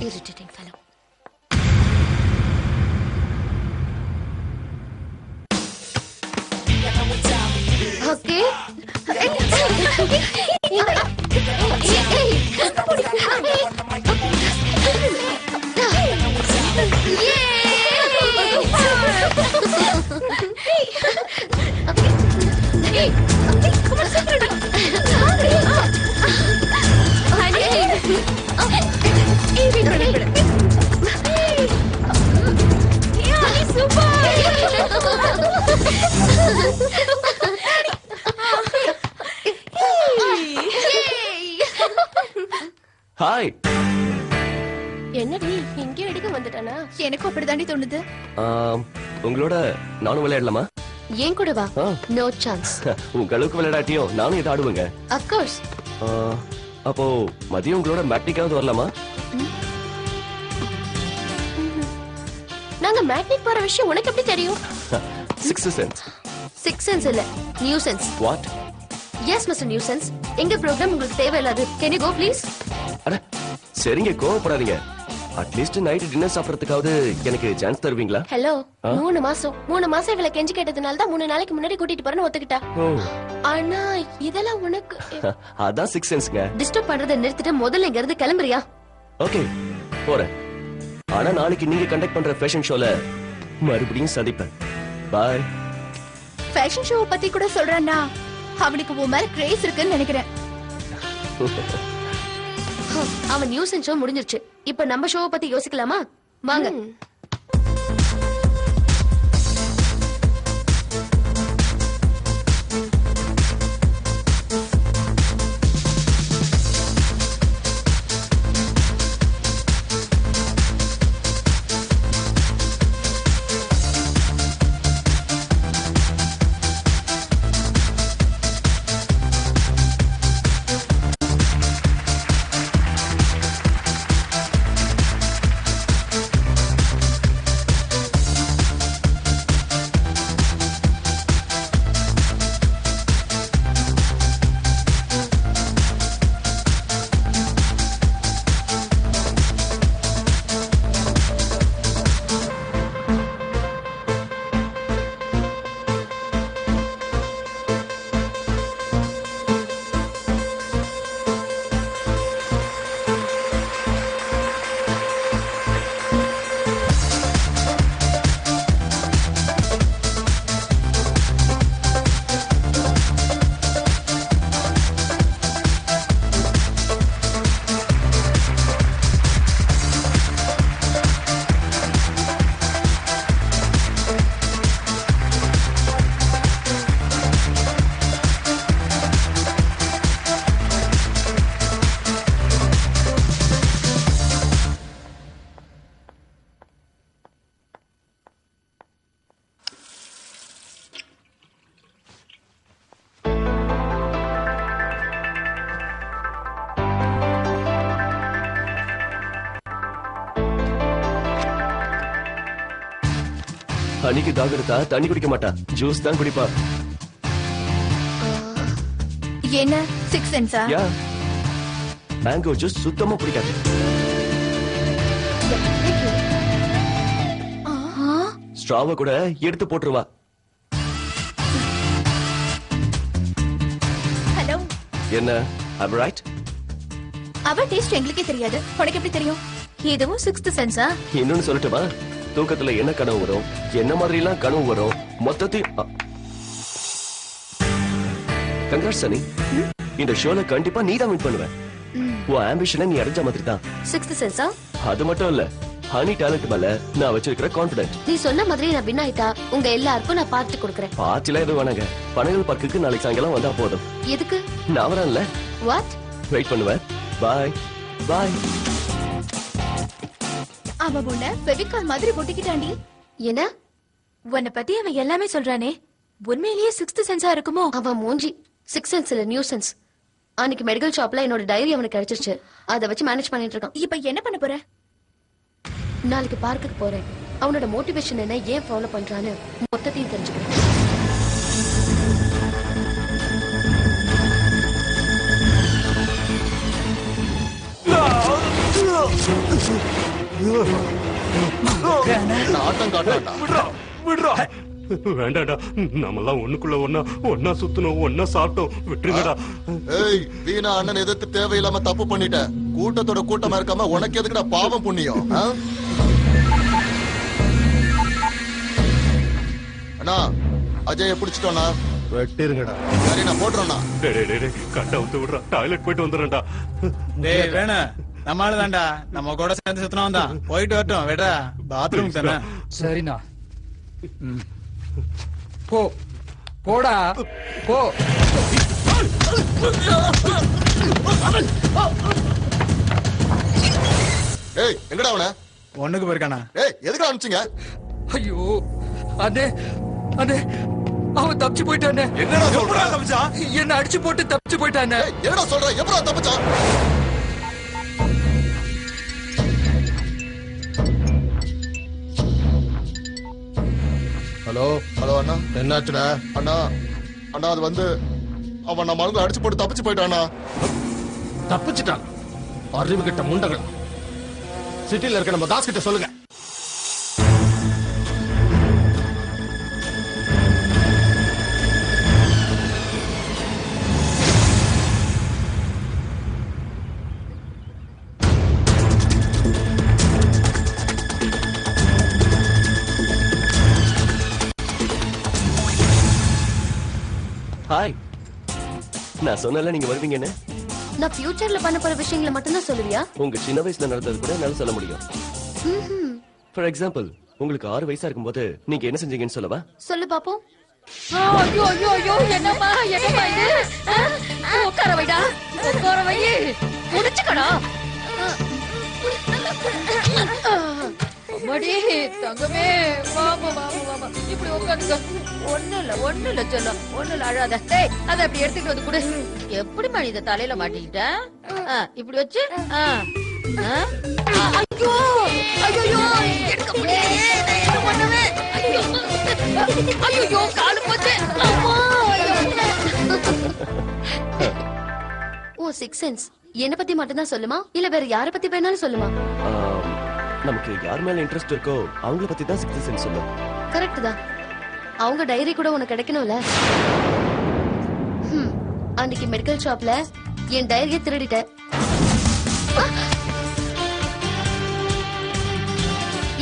irritating fellow. Okay. Hi. என்னடி இங்கே அடிக்க வந்துட்டானா? எனக்கு அப்படிதாண்டி தோணுது. உங்களோட நானும் விளையாடலாமா? ஏன் கூட வா. No chance. உங்களுக்கு விளையாடாட்டியும் நானும் இதை ஆடுவேங்க. Of course. அப்போ மதியம் உங்களோட மேட்னிக்காவது வரலாமா? நாங்க மேட்னிக் போற விஷயம் உனக்கு எப்படி தெரியும்? Sixth sense. Sixth sense இல்ல, new sense. What? Yes, Mr. Nuisance. எங்க ப்ரோக்ராம் உங்களுக்கு தேவையில்லாது. Can you go please? அட சரிங்க, கோவப்படாதீங்க. அட்லீஸ்ட் நைட் டின்னர் சாப்பிடறதுக்காவது எனக்கு சான்ஸ் தருவீங்களா? ஹலோ, 3 மாசம் இவளை கெஞ்சி கேட்டதுனால தான் 3 நாளைக்கு முன்னாடி கூட்டிட்டு போறேன்னு ஒத்துக்கிட்டா. ஆனா இதெல்லாம் உனக்கு அதான் சிக்ஸ் சென்ஸ்ங்க. டிஸ்டர்ப் பண்றதை நிறுத்திட்டு முதல்ல இங்க இருந்து கிளம்புறியா? ஓகே, போறேன். ஆனா நாளைக்கு நீங்க கண்டக்ட் பண்ற ஃபேஷன் ஷோல மறுபடியும் சந்திப்பேன். பை. ஃபேஷன் ஷோ பத்தி கூட சொல்றானா? அவனுக்கு உன் மேல கிரேஸ் இருக்குன்னு நினைக்கிறேன். அவன் நியூசன்ஸ் ஷோ முடிஞ்சிருச்சு. இப்ப நம்ம ஷோவை பத்தி யோசிக்கலாமா? வாங்க. அன்னைக்கு தாகெடுத்தா தண்ணி குடிக்க மாட்டா, ஜூஸ் தான் குடிப்பா. என்ன சிக்ஸ் சென்ஸா? யா, மேங்கோ ஜூஸ் சுத்தமா பிடிக்காது. ஸ்ட்ராவ கூட எடுத்து போட்டுருவா. ஹலோ, என்ன ஐம் ரைட்? அவ டேஸ்ட் எங்களுக்கே தெரியாது, உனக்கு எப்படி தெரியும்? இதுவும் சிக்ஸ்த் சென்ஸா? இன்னொன்னு சொல்லட்டுமா? தூக்கத்துல என்ன கனவு வரும், என்ன மாதிரி எல்லாம் கனவு வரும், மொத்தத்தையும். கங்க்ராட்ஸ் சனி, இந்த ஷோல கண்டிப்பா நீ தான் வின் பண்ணுவ. உன் ஆம்பிஷனை நீ அடைஞ்ச மாதிரி தான். சிக்ஸ்த் சென்ஸா? அது மட்டும் இல்ல, ஹனி டேலண்ட் மேல நான் வச்சிருக்கிற கான்பிடன்ட். நீ சொன்ன மாதிரி நான் வின் ஆயிட்டா உங்க எல்லாருக்கும் நான் பார்ட்டி கொடுக்கறேன். பார்ட்டில எதுவும் வேணாங்க, பனகல் பார்க்குக்கு நாளைக்கு சாயங்காலம் வந்தா போதும். எதுக்கு? நான் வரேன்ல. வாட்? வெயிட் பண்ணுவேன். பாய் பாய். அவ உன்ன ஃபெவிகால் மாதிரி ஒட்டிக்கிட்டாண்டி. என்ன? உன்னை பத்தி அவன் எல்லாமே சொல்றானே, உண்மையிலேயே சிக்ஸ்த் சென்ஸா இருக்குமோ? அவன் மூஞ்சி சிக்ஸ் சென்ஸ் இல்ல, நியூ சென்ஸ். அன்னைக்கு மெடிக்கல் ஷாப்ல என்னோட டைரி அவனுக்கு கிடைச்சிருச்சு. அதை வச்சு மேனேஜ் பண்ணிட்டு இருக்கான். இப்ப என்ன பண்ண போற? நாளைக்கு பார்க்குக்கு போறேன். அவனோட மோட்டிவேஷன் என்ன, ஏன் ஃபாலோ பண்றான்னு மொத்தத்தையும் தெரிஞ்சுக்கிறேன். ஆட்டம் காட்டாண்டா. விடுறா. வேண்டாடா, நம்மெல்லாம் ஒண்ணுக்குள்ள ஒன்னா சுத்தணும், ஒன்னா சாப்பிட்டோம். விட்டுருங்கடா. ஏய், வீணா அண்ணன் எதிர்த்து தேவையில்லாம தப்பு பண்ணிட்ட. கூட்டத்தோட கூட்டமா இருக்காம உனக்கு எதுக்குடா பாவம் புண்ணியம்? அண்ணா, அஜய பிடிச்சிட்டோண்ணா. வெட்டிருங்கடா. சரி, நான் போட்டுறோண்ணா. கட்ட அவுத்து விடுறா. டாய்லெட் போயிட்டு வந்துடுறேன்டா. டேய் வேணா, நம்ம ஆளுதான்டா. நம்ம கூட சேர்ந்து சுத்தினவன் தான். போயிட்டு வரட்டும். விடா, பாத்ரூம் தானே. சரிண்ணா. போ போடா போ. ஏய், எங்கடா அவன? ஒண்ணுக்கு போயிருக்கானா? ஏய், எதுக்கு அனுப்பிச்சீங்க? ஐயோ அண்ணே, அண்ணே அவன் தப்பிச்சு போயிட்டானே. என்னடா சொல்ற? என்ன அடிச்சு போட்டு தப்பிச்சு போயிட்டானே. என்னடா சொல்ற? எப்படா தப்பிச்சான்? ஹலோ ஹலோ அண்ணா. என்னாச்சுடா? அண்ணா, அண்ணா அது வந்து அவன் நம்ம ஆளுங்களை அடிச்சு போட்டு தப்பிச்சு போயிட்டானா? தப்பிச்சுட்டான். அறிவு கிட்ட முண்டகள். சிட்டில இருக்க நம்ம தாஸ் கிட்ட சொல்லுங்க. ஹாய். நான் சொன்னல நீங்க வருவீங்கன்னு. நான் ஃபியூச்சர்ல பண்ண போற விஷயங்களை மட்டும் தான் சொல்லுவியா? உங்க சின்ன வயசுல நடந்தது கூட என்னால சொல்ல முடியும். ஃபார் எக்ஸாம்பிள், உங்களுக்கு 6 வயசா இருக்கும்போது நீங்க என்ன செஞ்சீங்கன்னு சொல்லவா? சொல்லு பாப்போம். ஐயோ ஐயோ ஐயோ, என்னம்மா என்னம்மா இது? உட்கார வைடா, உட்கார வை. முடிச்சுக்கடா. அம்மாடி தங்கமே, வாமா வாமா வாமா, இப்படி உட்காந்துக்க. ஒண்ணு இல்ல சொல்லும், ஒண்ணு இல்ல, அழாத. டேய், அதை அப்படி எடுத்துட்டு வந்து கொடு. எப்படி மணி இதை தலையில மாட்டிக்கிட்ட? இப்படி வச்சு. ஐயோ ஐயோ, எடுக்க முடியலையே, நான் என்ன பண்ணுவேன்? ஐயோ, காலு போச்சு. அம்மா, ஓ, சிக்ஸ் சென்ஸ். என்ன பத்தி மட்டும் தான் சொல்லுமா, இல்ல வேற யார பத்தி வேணாலும் சொல்லுமா? நமக்கு யார் மேல இன்ட்ரெஸ்ட் இருக்கோ அவங்கள பத்தி தான் சிக்ஸ்த் சென்ஸ் சொல்லும். கரெக்ட் தான். அவங்க டைரி கூட உனக்கு கிடைக்கணும்ல. அன்னைக்கு மெடிக்கல் ஷாப்ல என் டைரியை திருடிட்ட.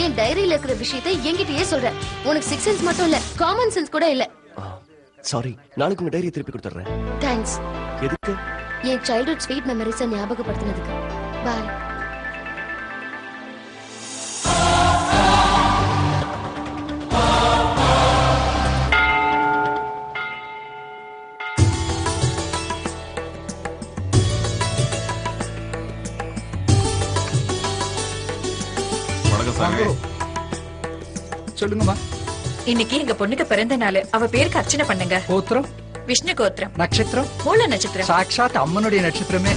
என் டைரியில இருக்கிற விஷயத்தை என்கிட்டயே சொல்ற. உனக்கு சிக்ஸ் சென்ஸ் மட்டும் இல்ல, காமன் சென்ஸ் கூட இல்ல. சாரி, நாளைக்கு உங்க டைரியை திருப்பி கொடுத்துறேன். தேங்க்ஸ். எதுக்கு? என் சைல்ட்ஹுட் ஸ்வீட் மெமரிஸை ஞாபகப்படுத்தினதுக்கு. பாய். சொல்லுங்கம்மா. இன்னைக்கு எங்க பொண்ணுக்கு பிறந்த நாள். அவ பேருக்கு அர்ச்சனை பண்ணுங்க. கோத்திரம்? விஷ்ணு கோத்திரம். நட்சத்திரம்? மூல நட்சத்திரம். சாக்ஷாத் அம்மனுடைய நட்சத்திரமே.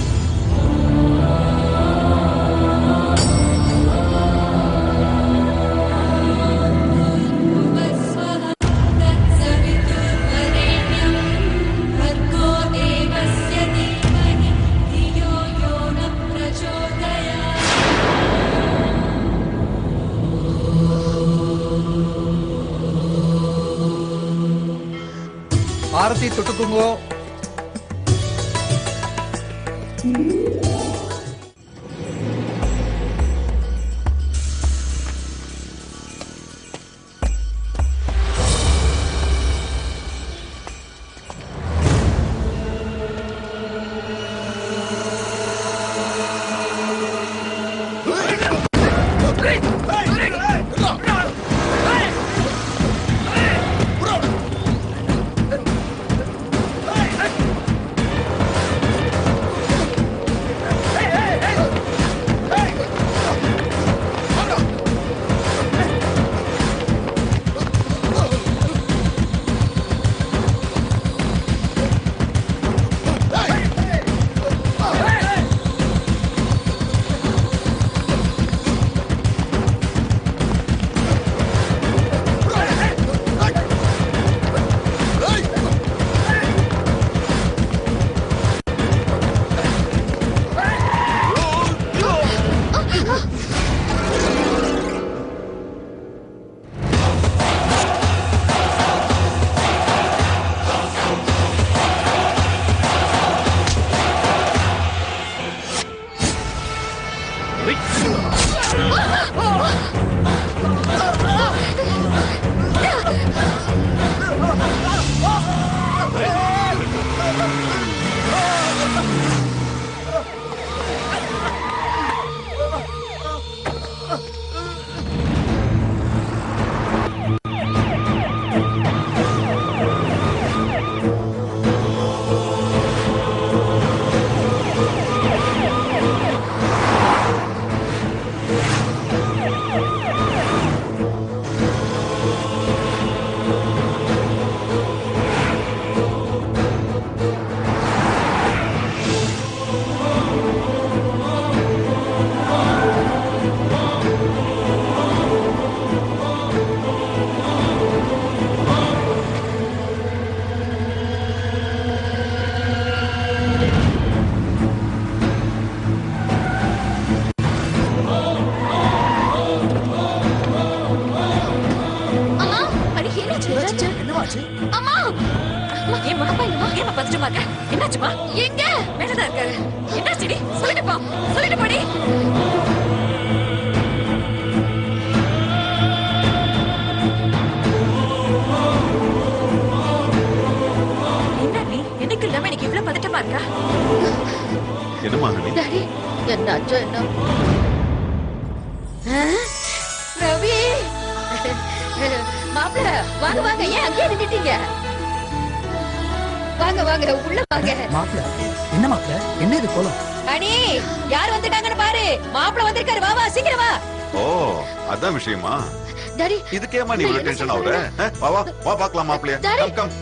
ஆரத்தி தொட்டுக்குங்கோ. என்னாச்சுமா? எங்க? மேலதான் இருக்காரு. என்ன செடி? சொல்லிட்டு போ. சொல்லிட்டு போடி. என்ன நீ? எனக்கு இல்லாம எனக்கு இவ்வளவு பதட்டமா இருக்கா? என்னம்மா நீ? டாடி, என்னாச்சோ என்ன? ரவி, மாப்பிள்ள வாங்க வாங்க, ஏன் அங்கேயே நின்னுட்டீங்க? வாங்க வாங்க, உள்ள வாங்க. மாப்பிள்ள என்ன மாப்பிள்ள, என்ன இது கோலம்? அடி, யார் வந்துட்டாங்கன்னு பாரு. மாப்பிள்ள வந்திருக்காரு, வா வா சீக்கிரம் வா. ஓ, அதான் விஷயமா? டாடி, இதுக்கேமா நீ இவ்வளவு டென்ஷன் ஆகுற? வா வா வா பார்க்கலாம் மாப்பிளைய. Come come.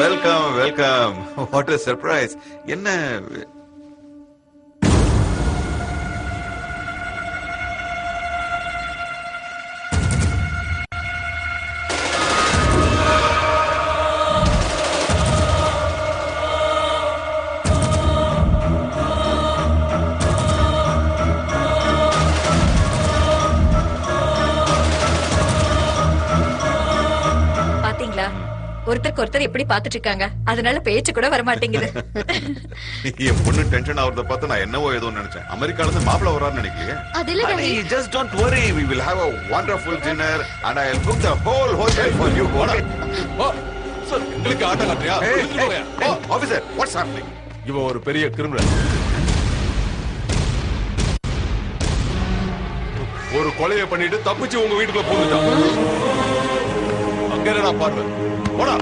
Welcome welcome. What a surprise. என்ன பாத்தீங்களா, ஒருத்தருக்கு ஒருத்தர் எப்படி பாத்துட்டு இருக்காங்க. அதனால பேச்சு கூட வர மாட்டேங்குது. என் பொண்ணு டென்ஷன் ஆகுறத பார்த்து நான் என்னவோ ஏதோ நினைச்சேன். அமெரிக்கால இருந்து மாப்பிள்ள வரான்னு நினைக்கலையே. அது இல்ல daddy. Just don't worry, we will have a wonderful dinner and I'll book the whole hotel for you. Sir, எங்களுக்கு ஆட்டம் காட்டுறியா? Officer, what's happening? இவன் ஒரு பெரிய கிரிமினல். ஒரு கொலையை பண்ணிட்டு தப்பிச்சு உங்க வீட்டுக்குள்ள போட்டுட்டான். அங்க நான் பாடுறேன். போடா.